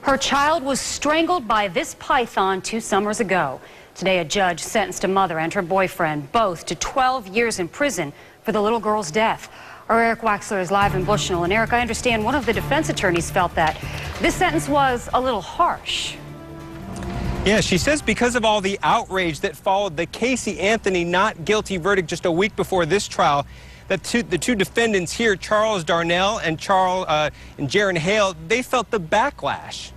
Her child was strangled by this python 2 summers ago. Today, a judge sentenced a mother and her boyfriend both to 12 years in prison for the little girl's death. Our Eric Waxler is live in Bushnell. And Eric, I understand one of the defense attorneys felt that this sentence was a little harsh. Yeah, she says because of all the outrage that followed the Casey Anthony not guilty verdict just a week before this trial, that the two defendants here, Charles Darnell and Jaron Hale, they felt the backlash.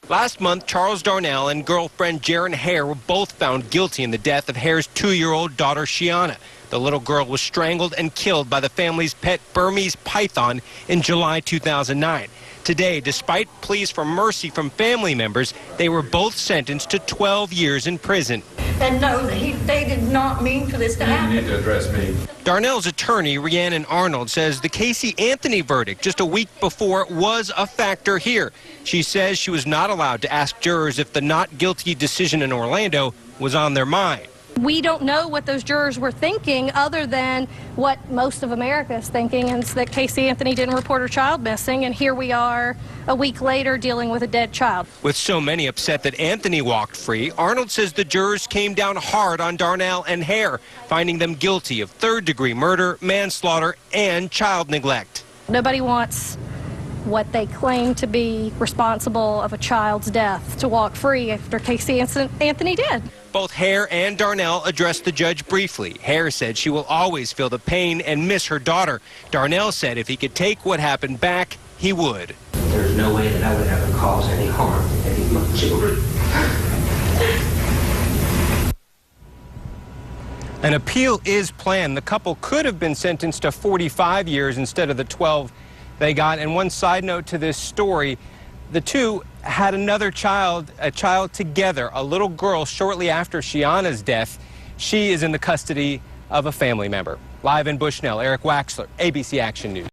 Last month, Charles Darnell and girlfriend Jaron Hare were both found guilty in the death of Hare's 2-year-old daughter, Shiana. The little girl was strangled and killed by the family's pet Burmese python in July 2009. Today, despite pleas for mercy from family members, they were both sentenced to 12 years in prison. And no, they did not mean for this to happen. You need to address me. Darnell's attorney, Rhiannon Arnold, says the Casey Anthony verdict just a week before was a factor here. She says she was not allowed to ask jurors if the not guilty decision in Orlando was on their mind. We don't know what those jurors were thinking other than what most of America is thinking, and it's that Casey Anthony didn't report her child missing, and here we are a week later dealing with a dead child. With so many upset that Anthony walked free, Arnold says the jurors came down hard on Darnell and Hare, finding them guilty of third-degree murder, manslaughter, and child neglect. Nobody wants what they claim to be responsible of a child's death to walk free after Casey Anthony did. Both Hare and Darnell addressed the judge briefly. Hare said she will always feel the pain and miss her daughter. Darnell said if he could take what happened back, he would. There's no way that I would ever cause any harm to any of my children. An appeal is planned. The couple could have been sentenced to 45 years instead of the 12 they got. And one side note to this story, the two had another child, a child together, a little girl shortly after Shiana's death. She is in the custody of a family member. Live in Bushnell, Eric Waxler, ABC Action News.